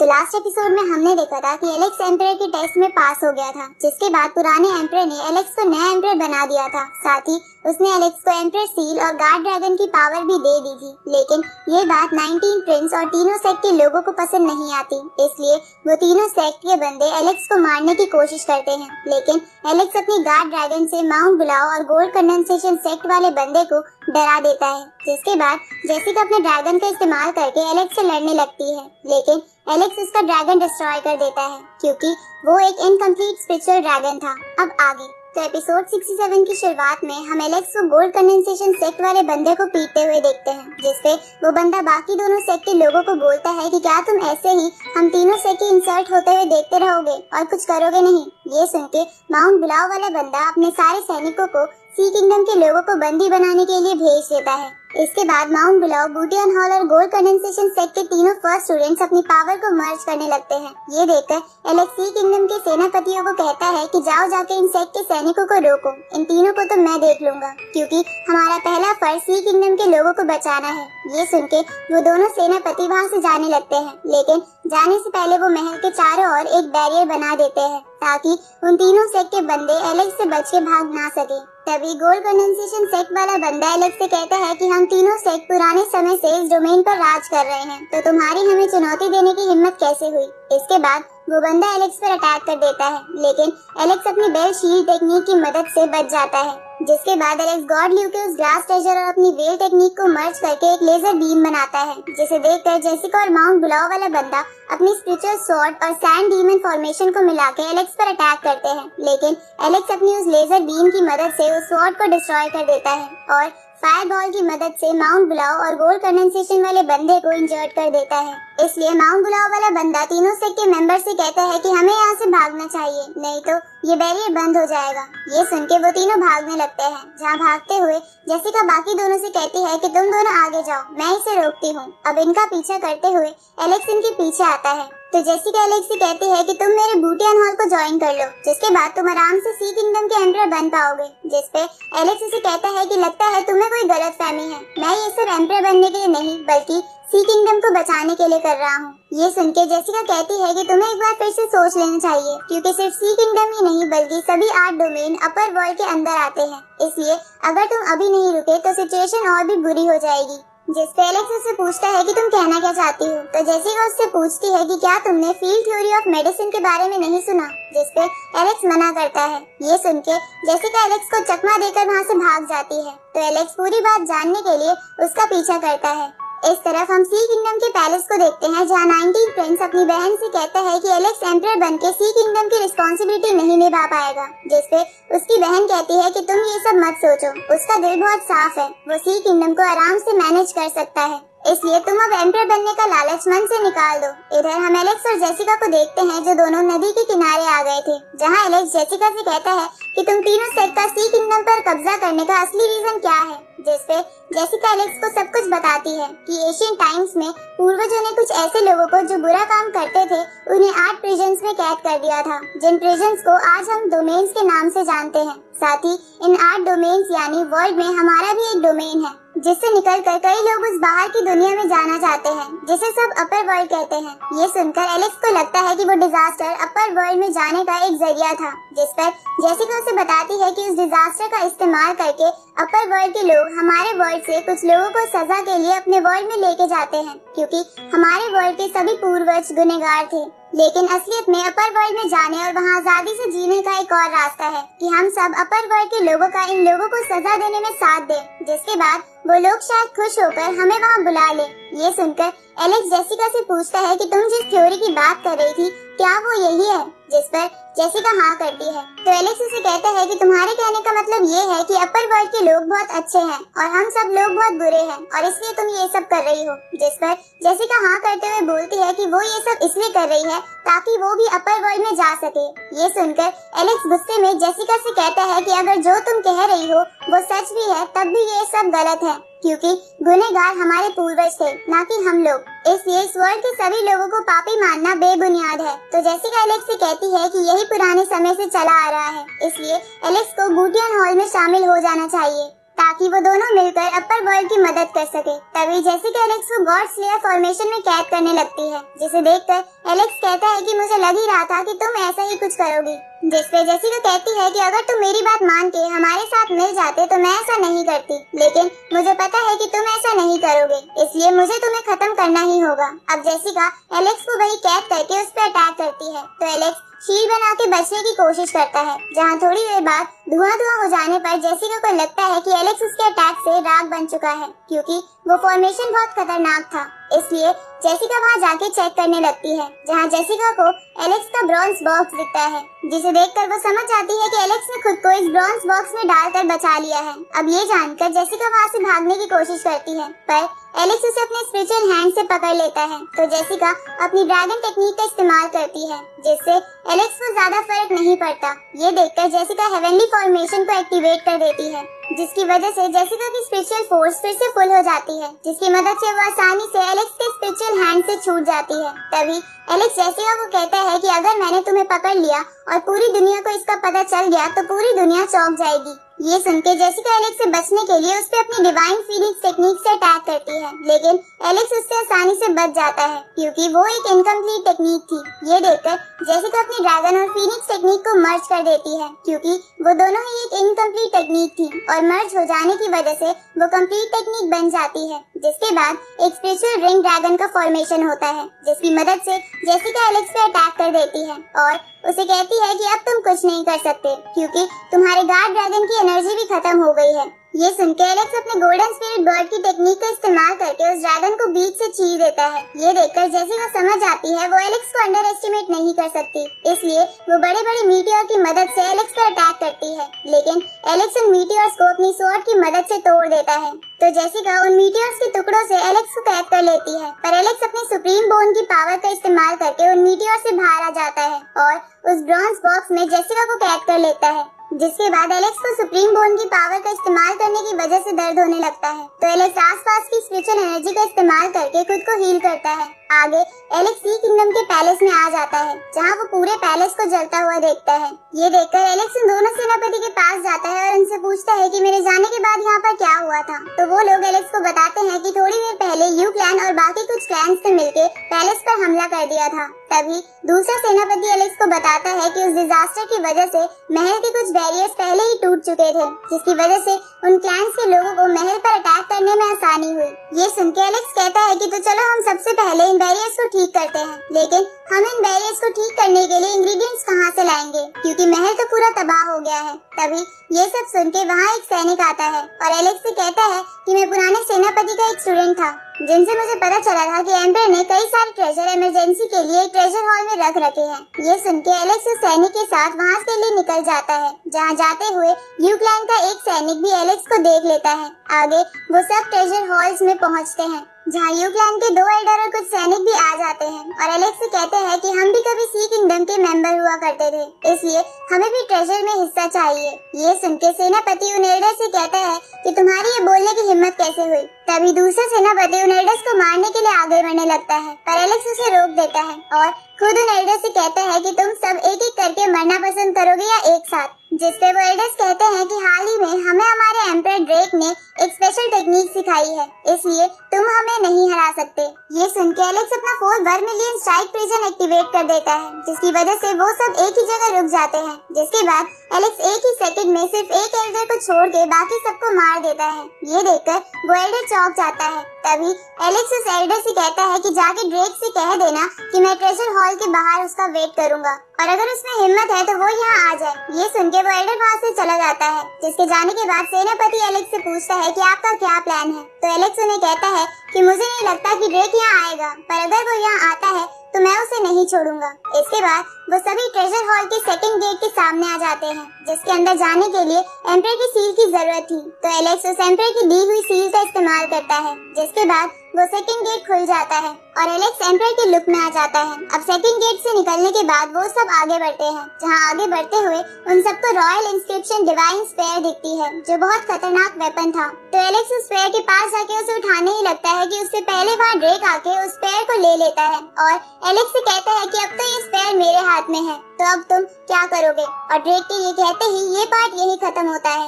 तो last episode में हमने देखा था कि एलेक्स एम्परर के टेस्ट में पास हो गया था, जिसके बाद पुराने एम्परर ने एलेक्स को नया एम्परर बना दिया था। साथ ही उसने एलेक्स को एम्परर सील और गार्ड ड्रैगन की पावर भी दे दी थी। लेकिन ये बात 19 प्रिंस और तीनों सेक्ट के लोगों को पसंद नहीं आती, इसलिए वो तीनों सेक्ट के बंदे एलेक्स को मारने की कोशिश करते हैं। लेकिन एलेक्स अपनी गार्ड ड्रैगन से माउंट बुलाओ और गोल्ड कंडेंसेशन सेक्ट वाले बंदे को डरा देता है, जिसके बाद जेसिका अपने ड्रैगन का इस्तेमाल करके एलेक्स से लड़ने लगती है। लेकिन एलेक्स उसका ड्रैगन डिस्ट्रॉय कर देता है, क्योंकि वो एक इनकम्प्लीट स्पिरिचुअल ड्रैगन था। अब आगे तो एपिसोड 67 की शुरुआत में हम एलेक्स को गोल्ड कंडेंसेशन सेक्ट वाले बंदे को पीटते हुए देखते हैं, जिससे वो बंदा बाकी दोनों सेक्ट के लोगों को बोलता है कि क्या तुम ऐसे ही हम तीनों सेक्ट के इंसल्ट होते हुए देखते रहोगे और कुछ करोगे नहीं। ये सुन के माउंट बुलाओ वाला बंदा अपने सारे सैनिकों को सी किंगडम के लोगों को बंदी बनाने के लिए भेज देता है। इसके बाद माउंट बुलाओ, बूटियन हॉल और गोल्ड कंडेंसेशन सेक्ट के तीनों फर्स्ट स्टूडेंट्स अपनी पावर को मर्ज करने लगते हैं। ये देखकर एलेक्स सी किंगडम के सेनापतियों को कहता है कि जाओ जाके इन सेक्ट के सैनिकों को रोको, इन तीनों को तो मैं देख लूंगा, क्योंकि हमारा पहला फर्ज सी किंगडम के लोगों को बचाना है। ये सुन के वो दोनों सेनापति वहाँ से जाने लगते हैं, लेकिन जाने से पहले वो महल के चारों ओर एक बैरियर बना देते हैं ताकि उन तीनों सेक्ट के बंदे एलेक्स से बच के भाग ना सके। तभी गोल्ड कंडेंसेशन सेक्ट वाला बंदा एलेक्स से कहता है कि हम तीनों सेक्ट पुराने समय से इस डोमेन पर राज कर रहे हैं, तो तुम्हारी हमें चुनौती देने की हिम्मत कैसे हुई। इसके बाद वो बंदा एलेक्स पर अटैक कर देता है, लेकिन एलेक्स अपनी बेल शील्ड टेक्निक की मदद से बच जाता है। जिसके बाद एलेक्स गॉड ल्यू के उस ग्लास ट्रेजर और अपनी वेल टेक्निक को मर्ज करके एक लेजर बीम बनाता है, जिसे देखकर जेसिका और माउंट बुलाओ वाला बंदा अपनी स्पिरिचुअल स्वॉर्ड और सैंड डीमन फॉर्मेशन को मिला के एलेक्स पर अटैक करते हैं। लेकिन एलेक्स अपनी उस लेजर बीम की मदद से उस स्वॉर्ड को डिस्ट्रॉय कर देता है और फायर बॉल की मदद से माउंट बुलाओ और गोल्ड कंडेंसेशन वाले बंदे को इंजर्ड कर देता है। इसलिए माउंट बुलाओ वाला बंदा तीनों सेक्ट के मेंबर से कहता है कि हमें यहाँ से भागना चाहिए, नहीं तो ये बैरियर बंद हो जाएगा। ये सुन के वो तीनों भागने लगते हैं, जहाँ भागते हुए जेसिका बाकी दोनों से कहती है कि तुम दोनों आगे जाओ, मैं इसे रोकती हूँ। अब इनका पीछा करते हुए एलेक्स इनके पीछे आता है, तो जेसिका एलेक्स से कहती है कि तुम मेरे बूटियन हॉल को ज्वाइन कर लो, जिसके बाद तुम आराम से सी किंगडम के एम्परर बन पाओगे। जिसपे एलेक्स उसे कहता है कि लगता है तुम्हें कोई गलतफहमी है, मैं ये सिर्फ एम्परर बनने के लिए नहीं बल्कि सी किंगडम को बचाने के लिए कर रहा हूँ। ये सुन के जेसिका कहती है कि तुम्हें एक बार फिर से सोच लेना चाहिए, क्योंकि सिर्फ सी किंगडम ही नहीं बल्कि सभी 8 डोमेन अपर वर्ल्ड के अंदर आते हैं। इसलिए अगर तुम अभी नहीं रुके तो सिचुएशन और भी बुरी हो जाएगी। जिसपे एलेक्स उससे पूछता है कि तुम कहना क्या चाहती हो, तो जेसिका उससे पूछती है कि क्या तुमने फील्ड थ्योरी ऑफ मेडिसिन के बारे में नहीं सुना। जिसपे एलेक्स मना करता है। ये सुन के जेसिका एलेक्स को चकमा देकर वहाँ से भाग जाती है, तो एलेक्स पूरी बात जानने के लिए उसका पीछा करता है। इस तरफ हम सी किंगडम के पैलेस को देखते हैं, जहाँ 19 प्रिंस अपनी बहन से कहता है कि एलेक्स एम्परर बनके सी किंगडम की रिस्पॉन्सिबिलिटी नहीं निभा पाएगा। जिसपे उसकी बहन कहती है कि तुम ये सब मत सोचो, उसका दिल बहुत साफ है, वो सी किंगडम को आराम से मैनेज कर सकता है, इसलिए तुम अब एम्परर बनने का लालच मन से निकाल दो। इधर हम एलेक्स और जेसिका को देखते हैं, जो दोनों नदी के किनारे आ गए थे, जहाँ एलेक्स जेसिका से कहता है कि तुम तीनों सेक्ट का सी किंगडम पर कब्जा करने का असली रीजन क्या है। जिसपे जेसिका एलेक्स को सब कुछ बताती है कि एशियन टाइम्स में पूर्वजों ने कुछ ऐसे लोगों को जो बुरा काम करते थे उन्हें 8 प्रिजन्स में कैद कर दिया था, जिन प्रिजन्स को आज हम डोमेन्स के नाम से जानते हैं। साथ ही इन 8 डोमेन्स यानी वर्ल्ड में हमारा भी एक डोमेन है, जिससे निकलकर कई लोग उस बाहर की दुनिया में जाना चाहते हैं, जिसे सब अपर वर्ल्ड कहते हैं। ये सुनकर एलेक्स को लगता है कि वो डिजास्टर अपर वर्ल्ड में जाने का एक जरिया था, जिस पर जेसिका उसे बताती है कि उस डिजास्टर का इस्तेमाल करके अपर वर्ल्ड के लोग हमारे वर्ल्ड से कुछ लोगों को सजा के लिए अपने वर्ल्ड में लेके जाते हैं, क्योंकि हमारे वर्ल्ड के सभी पूर्वज गुनहगार थे। लेकिन असलियत में अपर वर्ल्ड में जाने और वहाँ आजादी से जीने का एक और रास्ता है कि हम सब अपर वर्ल्ड के लोगों का इन लोगों को सजा देने में साथ दें, जिसके बाद वो लोग शायद खुश होकर हमें वहाँ बुला ले। ये सुनकर एलेक्स जेसिका से पूछता है कि तुम जिस थ्योरी की बात कर रही थी क्या वो यही है। जिस पर जेसिका हाँ करती है, तो एलेक्स उसे कहता है कि तुम्हारे कहने का मतलब ये है कि अपर वर्ल्ड के लोग बहुत अच्छे हैं और हम सब लोग बहुत बुरे हैं और इसलिए तुम ये सब कर रही हो। जिस पर जेसिका हाँ करते हुए बोलती है कि वो ये सब इसलिए कर रही है ताकि वो भी अपर वर्ल्ड में जा सके। ये सुनकर एलेक्स गुस्से में जेसिका से कहता है कि अगर जो तुम कह रही हो वो सच भी है तब भी ये सब गलत है, क्योंकि गुनहगार हमारे पूर्वज थे ना कि हम लोग, इसलिए इस वर्ल्ड के सभी लोगों को पापी मानना बेबुनियाद है। तो जेसिका एलेक्स से कहती है कि यही पुराने समय से चला आ रहा है, इसलिए एलेक्स को बूटियन हॉल में शामिल हो जाना चाहिए ताकि ताकि वो दोनों मिलकर अपर वर्ल्ड की मदद कर सके। तभी जेसिका एलेक्स को गॉड स्लेयर फॉर्मेशन में कैद करने लगती है, जिसे देखकर एलेक्स कहता है कि मुझे लग ही रहा था कि तुम ऐसा ही कुछ करोगी। जिसपे जेसिका कहती है कि अगर तुम मेरी बात मान के हमारे साथ मिल जाते तो मैं ऐसा नहीं करती, लेकिन मुझे पता है कि तुम ऐसा नहीं करोगे, इसलिए मुझे तुम्हें खत्म करना ही होगा। अब जेसिका एलेक्स को वही कैद करके उस पर अटैक करती है, तो एलेक्स शील्ड बना के बचने की कोशिश करता है, जहाँ थोड़ी देर बाद धुआं हो जाने पर जेसिका को लगता है कि एलेक्स उसके अटैक से राख बन चुका है, क्योंकि वो फॉर्मेशन बहुत खतरनाक था। इसलिए जेसिका वहाँ जाके चेक करने लगती है, जहाँ जेसिका को एलेक्स का ब्रॉन्ज बॉक्स दिखता है, जिसे देखकर वो समझ जाती है कि एलेक्स ने खुद को इस ब्रॉन्ज बॉक्स में डालकर बचा लिया है। अब ये जानकर जेसिका वहाँ से भागने की कोशिश करती है, पर एलेक्स उसे अपने स्पिरिचुअल हैंड से पकड़ लेता है। तो जेसिका अपनी ड्रैगन टेक्निक का इस्तेमाल करती है, जिससे एलेक्स को ज्यादा फर्क नहीं पड़ता। ये देखकर जेसिका हेवनली फॉर्मेशन को एक्टिवेट कर देती है, जिसकी वजह से जेसिका की स्पिरिचुअल फोर्स फिर से फुल हो जाती है, जिसकी मदद से वो आसानी से एलेक्स के स्पिरिचुअल हैंड से छूट जाती है। तभी एलेक्स जेसिका को कहता है कि अगर मैंने तुम्हें पकड़ लिया और पूरी दुनिया को इसका पता चल गया तो पूरी दुनिया चौंक जाएगी। ये सुनके जेसिका एलेक्स से बचने के लिए उस पे अपनी डिवाइन फीलिंग्स टेक्निक से अटैक करती है, लेकिन एलेक्स उससे आसानी से बच जाता है, क्योंकि वो एक इनकम्प्लीट टेक्निक थी। ये देखकर जेसिका अपनी ड्रैगन और फीनिक्स टेक्निक को मर्ज कर देती है, क्योंकि वो दोनों ही एक इनकम्प्लीट टेक्निक थी, और मर्ज हो जाने की वजह से वो कंप्लीट टेक्निक बन जाती है। जिसके बाद एक स्पिरिचुअल रिंग ड्रैगन का फॉर्मेशन होता है, जिसकी मदद से जेसिका एलेक्स पे अटैक कर देती है और उसे कहती है कि अब तुम कुछ नहीं कर सकते, क्योंकि तुम्हारे गार्ड ड्रैगन की एनर्जी भी खत्म हो गई है। ये सुनकर एलेक्स अपने गोल्डन स्पिरिट बर्ड की टेक्निक का इस्तेमाल करके उस ड्रैगन को बीच से चीर देता है। ये देखकर जेसिका समझ आती है वो एलेक्स को अंडर एस्टिमेट नहीं कर सकती, इसलिए वो बड़े बड़े मीटियोर की मदद से एलेक्स पर अटैक करती है, लेकिन एलेक्स उन मीटियोर्स को अपनी स्वॉर्ड की मदद से तोड़ देता है। तो जेसिका उन मीटियोर्स के टुकड़ों से एलेक्स को कैद कर लेती है, पर एलेक्स अपने सुप्रीम बोन की पावर का इस्तेमाल करके उन मीटियोर से बाहर आ जाता है और उस ब्रॉन्ज बॉक्स में जेसिका को कैद कर लेता है। जिसके बाद एलेक्स को सुप्रीम बोन की पावर का इस्तेमाल करने की वजह से दर्द होने लगता है, तो एलेक्स आसपास की स्पिरिचुअल एनर्जी का इस्तेमाल करके खुद को हील करता है। आगे एलेक्स सी किंगडम के पैलेस में आ जाता है, जहाँ वो पूरे पैलेस को जलता हुआ देखता है। ये देखकर एलेक्स उन दोनों सेनापति के पास जाता है और उनसे पूछता है कि मेरे जाने के बाद यहाँ पर क्या हुआ था। तो वो लोग एलेक्स को बताते हैं कि थोड़ी देर पहले यू क्लैन और बाकी कुछ क्लैंस ने मिलकर पैलेस पर हमला कर दिया था। तभी दूसरा सेनापति एलेक्स को बताता है कि उस डिजास्टर की वजह से महल के कुछ बैरियर्स पहले ही टूट चुके थे, जिसकी वजह से उन क्लैंस के लोगों को महल पर अटैक करने में आसानी हुई। ये सुनकर एलेक्स कहता है कि तो चलो हम सबसे पहले इन बैरियर्स को ठीक करते हैं, लेकिन हम इन बैरियर्स को ठीक करने के लिए इंग्रेडिएंट्स कहाँ से लाएंगे, क्योंकि महल तो पूरा तबाह हो गया है। तभी ये सब सुन के वहाँ एक सैनिक आता है और एलेक्स से कहता है कि मैं पुराने सेनापति का एक स्टूडेंट था, जिनसे मुझे पता चला था कि एम्पर ने कई सारे ट्रेजर इमरजेंसी के लिए ट्रेजर हॉल में रख रखे हैं। ये सुन के एलेक्स उस सैनिक के साथ वहाँ के लिए निकल जाता है, जहाँ जाते हुए यू क्लैन का एक सैनिक भी एलेक्स को देख लेता है। आगे वो सब ट्रेजर हॉल्स में पहुँचते हैं, जहाँ यू क्लैन के 2 एल्डर और कुछ सैनिक भी आ जाते हैं और एलेक्स से कहते हैं कि हम भी कभी सी किंगडम के मेंबर हुआ करते थे, इसलिए हमें भी ट्रेजर में हिस्सा चाहिए। ये सुनके सेनापति उन एल्डर से कहता है कि तुम्हारी ये बोलने की हिम्मत कैसे हुई। तभी दूसरा सेनापति उन एल्डर्स को मारने के लिए आगे बढ़ने लगता है, पर एलेक्स उसे रोक देता है और खुद उन एल्डर्स से कहता है कि तुम सब एक एक करके मरना पसंद करोगे या एक साथ। जिससे वो एल्डर्स कहते हैं कि हाल ही में हमें हमारे एम्पर ड्रेक ने एक स्पेशल टेक्निक सिखाई है, इसलिए तुम हमें नहीं हरा सकते। ये सुन के एलेक्स अपना 4 वर्मिलियन स्ट्राइक प्रिजन एक्टिवेट कर देता है, जिसकी वजह से वो सब एक ही जगह रुक जाते हैं। जिसके बाद एलेक्स एक ही सेकंड में सिर्फ एक एल्डर को छोड़ के बाकी सबको मार देता है। ये देखकर वो एल्डर चौंक जाता है। तभी एलेक्स उस एल्डर से कहता है कि जाके ड्रेक से कह देना कि मैं ट्रेजर हॉल के बाहर उसका वेट करूंगा, और अगर उसमें हिम्मत है तो वो यहाँ आ जाए। ये सुन के वो एल्डर वहाँ से चला जाता है। जिसके जाने के बाद सेनापति एलेक्स से पूछता है कि आपका क्या प्लान है। तो एलेक्स उन्हें कहता है कि मुझे नहीं लगता कि ड्रेक यहाँ आएगा, पर अगर वो यहाँ आता है तो मैं उसे नहीं छोड़ूंगा। इसके बाद वो सभी ट्रेजर हॉल के सेकंड गेट के सामने आ जाते हैं, जिसके अंदर जाने के लिए एम्पर की सील की जरूरत थी। तो एलेक्स उस एम्पर की दी हुई सील का इस्तेमाल करता है, जिसके बाद वो सेकंड गेट खुल जाता है और एलेक्स एम्पर के लुक में आ जाता है। अब सेकंड गेट से निकलने के बाद वो सब आगे बढ़ते हैं, जहाँ आगे बढ़ते हुए उन सबको रॉयल इंस्क्रिप्शन डिवाइन स्पेयर दिखती है, जो बहुत खतरनाक वेपन था। तो एलेक्स उस स्पेयर के पास जाके उसे उठाने ही लगता है कि उससे पहले वहाँ ड्रेक आके उस स्पेयर को ले लेता है और एलेक्स से कहता है कि अब तो ये स्पेयर मेरे हाथ में है, तो अब तुम क्या करोगे। और ड्रेक के ये कहते ही ये पार्ट यही खत्म होता है।